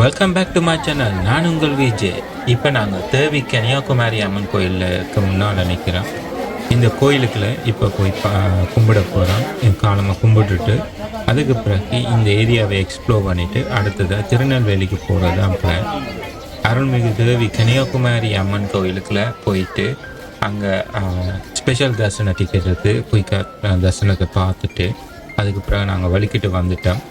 Welcome back to my channel. நான் உங்கள் விஜய். இப்போ நாங்கள் தேவி கன்னியாகுமரி அம்மன் கோயிலுக்கு முன்னால் நினைக்கிறோம். இந்த கோயிலுக்குள்ள இப்போ போய் கும்பிட போகிறோம். காலமாக கும்பிட்டுட்டு அதுக்கு பிறகு இந்த ஏரியாவை எக்ஸ்ப்ளோர் பண்ணிவிட்டு அடுத்ததாக திருநெல்வேலிக்கு போகிறது தான் பிளான். அருள்மிகு தேவி கன்னியாகுமரி அம்மன் கோயிலுக்குள்ள போயிட்டு அங்கே ஸ்பெஷல் தரிசன டிக்கெட் எடுத்து போய் தரிசனத்தை பார்த்துட்டு அதுக்கு பிறகு நாங்கள் வலிக்கிட்டு வந்துட்டோம்.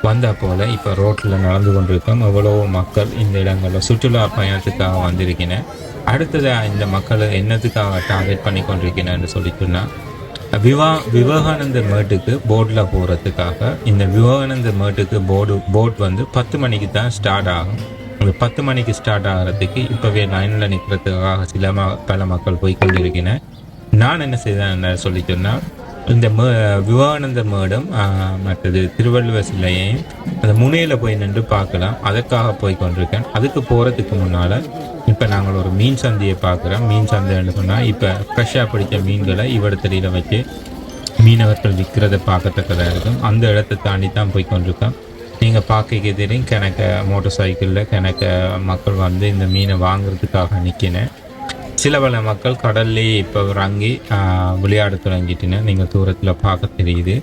வந்தால் போல் இப்போ ரோட்டில் நடந்து கொண்டிருக்கோம். எவ்வளோ மக்கள் இந்த இடங்களில் சுற்றுலா பயணத்துக்காக வந்திருக்கிறேன். அடுத்ததாக இந்த மக்கள் என்னத்துக்காக டார்கெட் பண்ணி கொண்டிருக்கிறேன்னு சொல்லிட்டுன்னா விவேகானந்தர் மேட்டுக்கு போட்டில் போகிறதுக்காக. இந்த விவேகானந்தர் மேட்டுக்கு போட் வந்து 10 மணிக்கு தான் ஸ்டார்ட் ஆகும். அந்த 10 மணிக்கு ஸ்டார்ட் ஆகிறதுக்கு இப்போவே லைனில் நிற்கிறதுக்காக பல மக்கள் போய் கொண்டிருக்கிறேன். நான் என்ன செய்தேன் சொல்லிட்டேன்னா இந்த விவேகானந்தர் மேடம் மற்றது திருவள்ளுவர் சிலையையும் அந்த முனையில் போய் நின்று பார்க்கலாம். அதற்காக போய் கொண்டிருக்கேன். அதுக்கு போகிறதுக்கு முன்னால் இப்போ நாங்கள் ஒரு மீன் சந்தையை பார்க்குறோம். மீன் சந்தைன்னு சொன்னால் இப்போ ஃப்ரெஷ்ஷாக பிடிச்ச மீன்களை இவ்விடத்துல வச்சு மீனவர்கள் விற்கிறத பார்க்கத்தக்கதாக இருக்கும். அந்த இடத்த தாண்டி தான் போய் கொண்டிருக்கோம். நீங்கள் பார்க்க தெரியும் கிணக்க மோட்டர் சைக்கிளில் கிணக்க மக்கள் வந்து இந்த மீனை வாங்குறதுக்காக நிற்கினேன். சில பல மக்கள் கடல்லே இப்போ இறங்கி விளையாட தொடங்கிட்டுன்னு நீங்கள் தூரத்தில் பார்க்க தெரியுது.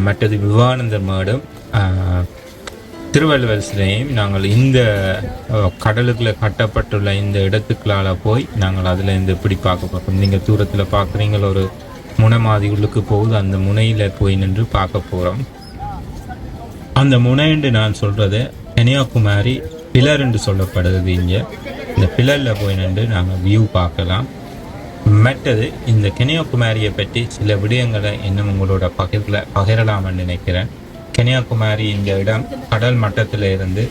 மற்றது விவேகானந்தர் மேடும் திருவள்ளுவர் சிலையும் நாங்கள் இந்த கடலுக்குள்ளே கட்டப்பட்டுள்ள இந்த இடத்துக்களால் போய் நாங்கள் அதில் இந்த இப்படி பார்க்க போகிறோம். நீங்கள் தூரத்தில் பார்க்குறீங்கள ஒரு முனை மாதிரி உள்ளுக்கு போகுது. அந்த முனையில் போய் நின்று பார்க்க போகிறோம். அந்த முனைன்னு நான் சொல்கிறது கன்னியாகுமரி பிலர் என்று சொல்லப்படுது. இங்கே இந்த பில்லரில் போய் நின்று நாங்கள் வியூ பார்க்கலாம். மற்றது இந்த கன்னியாகுமரியை பற்றி சில விடயங்களை இன்னும் உங்களோட பகிரலாம்னு நினைக்கிறேன். கன்னியாகுமரி இந்த இடம் கடல் மட்டத்தில் இருந்து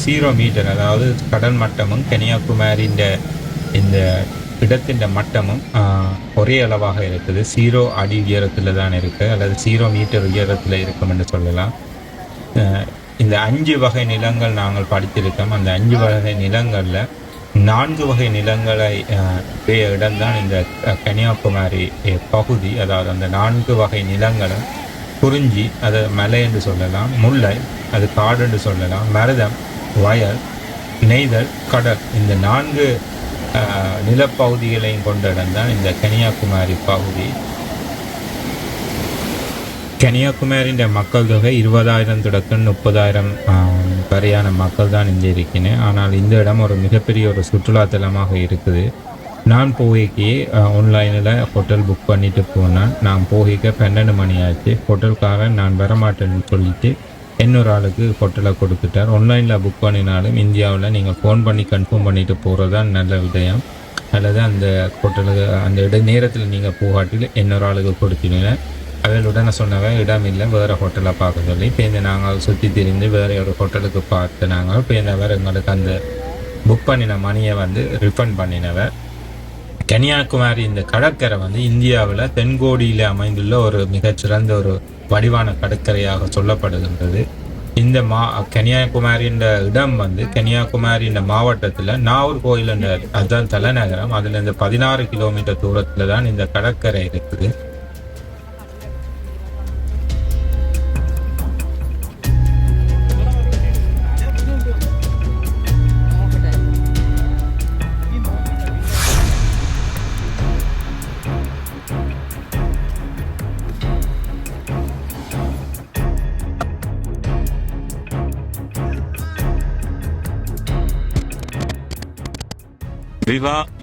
0 மீட்டர், அதாவது கடல் மட்டமும் கன்னியாகுமரி இந்த இடத்தின் மட்டமும் ஒரே அளவாக இருக்குது. 0 அடி உயரத்தில் தான் இருக்குது, அல்லது 0 மீட்டர் உயரத்தில் இருக்கும் என்று சொல்லலாம். இந்த 5 வகை நிலங்கள் நாங்கள் படித்திருக்கோம். அந்த 5 வகை நிலங்களில் 4 வகை நிலங்களை இடம்தான் இந்த கன்னியாகுமரி பகுதி. அதாவது அந்த 4 வகை நிலங்களும் குறிஞ்சி, அது மலை என்று சொல்லலாம், முல்லை அது காடு என்று சொல்லலாம், மருதம் வயல், நெய்தல் கடல். இந்த 4 நிலப்பகுதிகளையும் கொண்ட இடம்தான் இந்த கன்னியாகுமரி பகுதி. கன்னியாகுமரியின் மக்கள் தொகை 20,000 தொடக்கம் 30,000 வரையான மக்கள் தான் இங்கே இருக்கிறேன். ஆனால் இந்த இடம் ஒரு மிகப்பெரிய ஒரு சுற்றுலாத்தலமாக இருக்குது. நான் போய்க்கு ஆன்லைனில் ஹோட்டல் புக் பண்ணிட்டு போனேன். நான் போய்க்க 12 மணி ஆச்சு. ஹோட்டல்காரன் நான் வரமாட்டேன்னு சொல்லிட்டு இன்னொரு ஆளுக்கு ஹோட்டலை கொடுத்துட்டார். ஆன்லைனில் புக் பண்ணினாலும் இந்தியாவில் நீங்கள் ஃபோன் பண்ணி கன்ஃபார்ம் பண்ணிட்டு போகிறது தான் நல்ல விடயம். அல்லது அந்த ஹோட்டலுக்கு அந்த நேரத்தில் நீங்கள் போகாட்டில் இன்னொரு ஆளுக்கு கொடுத்தீங்க. அவளுடன் சொன்னவன் இடம் இல்லை, வேறு ஹோட்டலை பார்க்க சொல்லி இப்போ நாங்கள் சுற்றி திரிந்து வேறு ஒரு ஹோட்டலுக்கு பார்த்து நாங்கள் இப்போ எங்களுக்கு அந்த புக் பண்ணின மணியை வந்து ரிஃபண்ட் பண்ணினவர். கன்னியாகுமரி இந்த கடற்கரை வந்து இந்தியாவில் தென்கோடியில் அமைந்துள்ள ஒரு மிகச்சிறந்த ஒரு வடிவான கடற்கரையாக சொல்லப்படுகின்றது. இந்த கன்னியாகுமரின்ற இடம் வந்து கன்னியாகுமரி மாவட்டத்தில் நாகர்கோயில் அதுதான் தலைநகரம். அதில் இந்த 16 கிலோமீட்டர் தூரத்தில் தான் இந்த கடற்கரை இருக்குது.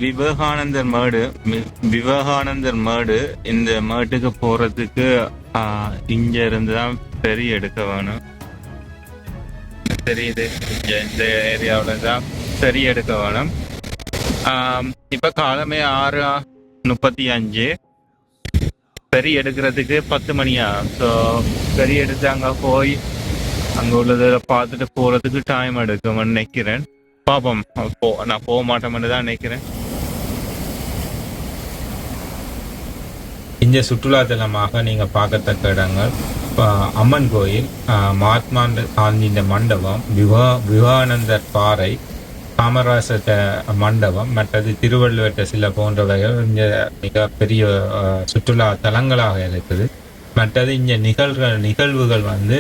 விவேகானந்தர் மேடு இந்த மேட்டுக்கு போறதுக்கு இங்க இருந்து தான் பெரி எடுக்க வேணும். தெரியுது, இங்க இந்த ஏரியாவில தான் பெரி எடுக்க வேணும். இப்ப காலமே 6:35. பெரி எடுக்கிறதுக்கு 10 மணி ஆகும். ஸோ பெரி எடுத்து அங்க போய் அங்க உள்ளதை பார்த்துட்டு போறதுக்கு டைம் எடுக்கும்னு நினைக்கிறேன். பாப்போம், நான் போக மாட்டேன்னு தான் நினைக்கிறேன். இந்த சுற்றுலாத்தலமாக நீங்கள் பார்க்கத்தக்க இடங்கள் அம்மன் கோயில், மகாத்மா காந்தியின் மண்டபம், விவேகானந்தர் பாறை, காமராசர் மண்டபம், மற்றது திருவள்ளுவர் சிலை போன்றவைகள் இங்கே மிகப்பெரிய சுற்றுலா தலங்களாக இருக்குது. மற்றது இங்கே நிகழ்வுகள் வந்து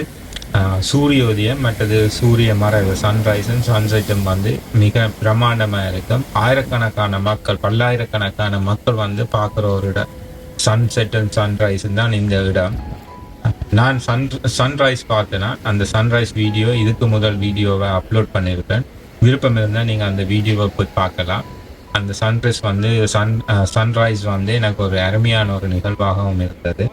சூரியோதயம் மற்றது சூரிய மறைவு சன்ரைஸும் சன்செட்டும் வந்து மிக பிரம்மாண்டமாக இருக்கும். ஆயிரக்கணக்கான மக்கள் பல்லாயிரக்கணக்கான மக்கள் வந்து பார்க்குற ஒரு இடம் சன்செட் அண்ட் சன்ரைஸும் தான் இந்த இடம். நான் சன்ரைஸ் பார்த்தேன்னா அந்த சன்ரைஸ் வீடியோ இதுக்கு முதல் வீடியோவை அப்லோட் பண்ணியிருக்கேன். விருப்பம் இருந்தால் நீங்கள் அந்த வீடியோவை போய் பார்க்கலாம். அந்த சன்ரைஸ் வந்து சன்ரைஸ் வந்து எனக்கு ஒரு அருமையான ஒரு நிகழ்வாகவும் இருந்தது.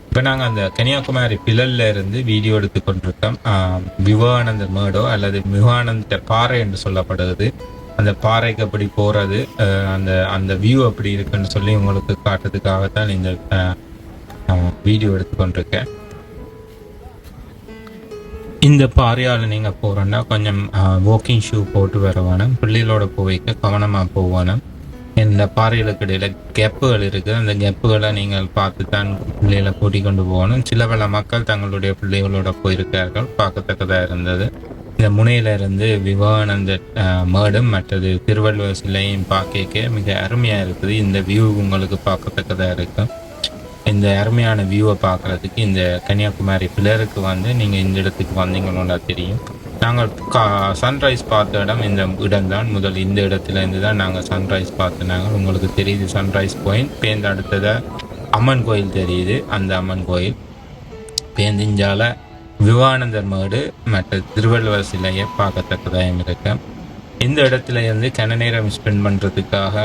இப்போ நாங்கள் அந்த கன்னியாகுமரி பிழல்ல இருந்து வீடியோ எடுத்து கொண்டிருக்கோம். விவேகானந்தர் மேடோ அல்லது விவேகானந்தர் பாறை என்று சொல்லப்படுது. அந்த பாறைக்கு அப்படி போகிறது அந்த வியூ அப்படி இருக்குன்னு சொல்லி உங்களுக்கு காட்டுறதுக்காகத்தான் இந்த வீடியோ எடுத்து கொண்டிருக்கேன். இந்த பாறையால் நீங்கள் போகிறோன்னா கொஞ்சம் வாக்கிங் ஷூ போட்டு வர வேணும். பிள்ளைகளோட போய்க்க கவனமாக போகணும். இந்த பாறைகளுக்கு இடையில் கெப்புகள் இருக்குது. அந்த கெப்புகளை நீங்கள் பார்த்து தான் பிள்ளைகளை கூட்டிக் கொண்டு போகணும். சில பல மக்கள் தங்களுடைய பிள்ளைகளோட போயிருக்கார்கள், பார்க்கத்தக்கதாக இருந்தது. இந்த முனையிலிருந்து விவேகானந்த மேடும் மற்றது திருவள்ளுவர் சிலையும் பார்க்க மிக அருமையாக இருக்குது. இந்த வியூ உங்களுக்கு பார்க்கத்தக்கதாக இருக்கும். இந்த அருமையான வியூவை பார்க்குறதுக்கு இந்த கன்னியாகுமரி பிளருக்கு வந்து நீங்கள் இந்த இடத்துக்கு வந்தீங்கன்னா தெரியும். நாங்கள் சன்ரைஸ் பார்த்த இடம் இந்த இடம்தான். முதல் இந்த இடத்துலேருந்து தான் நாங்கள் சன்ரைஸ் பார்த்தோம். உங்களுக்கு தெரியுது சன்ரைஸ் பாயிண்ட். பேருந்து அடுத்ததாக அம்மன் கோயில் தெரியுது. அந்த அம்மன் கோயில் பேந்திஞ்சால விவேகானந்தர் மேடு மற்ற திருவள்ளுவர் சிலையை பார்க்கத்தக்கதாக இருக்கு. இந்த இடத்துல இருந்து கன நேரம் ஸ்பெண்ட் பண்ணுறதுக்காக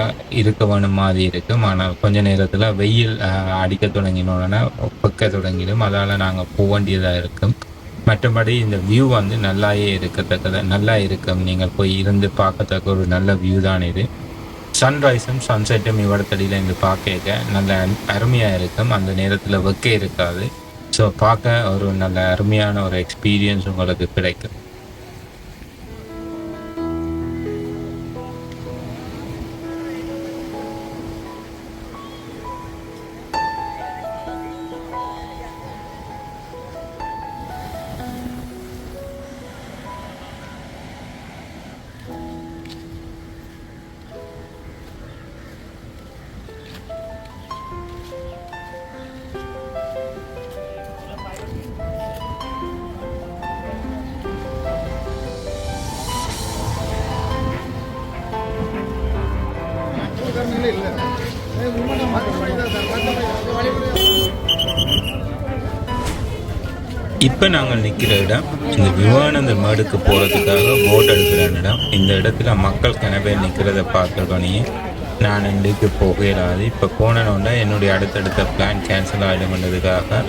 இருக்க வேணும் மாதிரி இருக்கும். ஆனால் கொஞ்ச நேரத்தில் வெயில் அடிக்க தொடங்கினோன்னா வைக்க தொடங்கிடும். அதால் நாங்கள் போக வேண்டியதாக இருக்கும். மற்றபடி இந்த வியூ வந்து நல்லா இருக்கும். நீங்கள் போய் இருந்து பார்க்கத்தக்க ஒரு நல்ல வியூ தான் இது. சன்ரைஸும் சன்செட்டும் இவ்விடத்தடியில் இருந்து பார்க்க நல்ல அருமையாக இருக்கும். அந்த நேரத்தில் வைக்க இருக்காது. ஸோ பார்க்க ஒரு நல்ல அருமையான ஒரு எக்ஸ்பீரியன்ஸ் உங்களுக்கு கிடைக்கும். இப்போ நாங்கள் நிற்கிற இடம் இந்த விவேகானந்தர் மேடுக்கு போகிறதுக்காக போட் எடுக்கிற இடம். இந்த இடத்துல மக்கள் கிணபேர் நிற்கிறத பார்த்தோடனே நான் இன்றைக்கு போகலாது. இப்போ போனோன்னா என்னுடைய அடுத்தடுத்த பிளான் கேன்சல் ஆகிடும்ன்றதுக்காக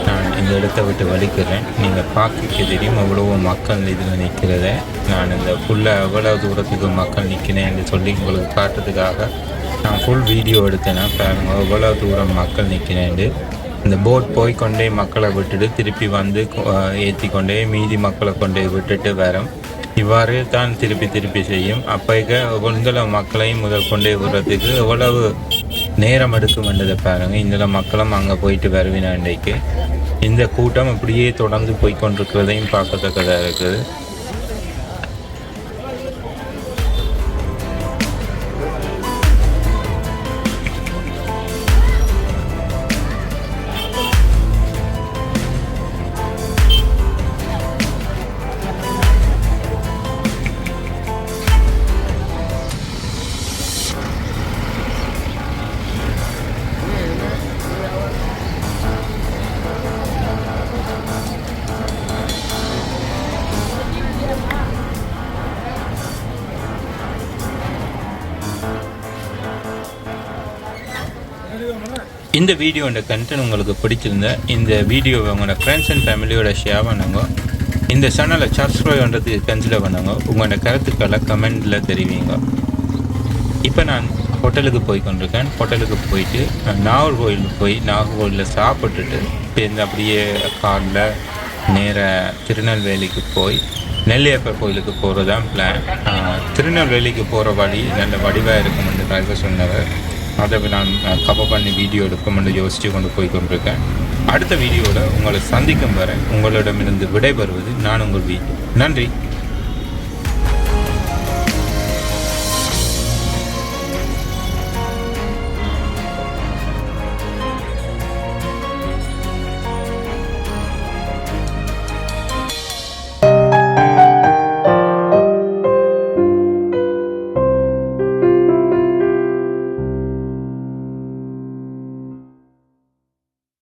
நான் இந்த இடத்த விட்டு வலிக்கிறேன். நீங்கள் பார்க்க தெரியும் எவ்வளவோ மக்கள் இதில் நிற்கிறத. நான் இந்த ஃபுல்லாக எவ்வளோ தூரத்துக்கு மக்கள் நிற்கிறேன்னு சொல்லி உங்களுக்கு காட்டுறதுக்காக நான் ஃபுல் வீடியோ எடுத்தேன்னா பாருங்க எவ்வளோ தூரம் மக்கள் நிற்கிறேன்னு. இந்த போட் போய்கொண்டே மக்களை விட்டுட்டு திருப்பி வந்து ஏற்றி கொண்டே மீதி மக்களை கொண்டே விட்டுட்டு வரோம். இவ்வாறு தான் திருப்பி செய்யும். அப்போக்க எவ்வளோ மக்களையும் முதல் கொண்டே விடுறதுக்கு எவ்வளவு நேரம் எடுக்கும்ன்றதை பாருங்கள். இந்த மக்களும் அங்கே போயிட்டு வருவினா இன்றைக்கு இந்த கூட்டம் அப்படியே தொடர்ந்து போய்கொண்டிருக்கிறதையும் பார்க்கத்தக்கதாக இருக்குது. இந்த வீடியோட கண்டென்ட் உங்களுக்கு பிடிச்சிருந்தா இந்த வீடியோவை உங்களோட ஃப்ரெண்ட்ஸ் அண்ட் ஃபேமிலியோட ஷேர் பண்ணுங்க. இந்த சேனலை சப்ஸ்கிரைப் பண்ணுறதுக்கு கன்சிடர் பண்ணுங்க. உங்களோட கருத்துக்களை கமெண்டில் தெரிவிங்க. இப்போ நான் ஹோட்டலுக்கு போய் கொண்டிருக்கேன். ஹோட்டலுக்கு போயிட்டு நாகர்கோயிலில் சாப்பிட்டுட்டு இப்போ அப்படியே காரில் நேர திருநெல்வேலிக்கு போய் நெல்லியப்பர் கோயிலுக்கு போகிறது தான் பிளான். திருநெல்வேலிக்கு போகிற வழி நல்ல வடிவாக இருக்குமென்று டிரைவர் சொன்னவர். அதை நான் கவர் பண்ணி வீடியோ எடுக்குமென்று யோசித்து கொண்டு போய் கொண்டிருக்கேன். அடுத்த வீடியோவில் உங்களை சந்திக்கும் வரை உங்களிடமிருந்து விடைபெறுவது நான் உங்கள் வீடு. நன்றி.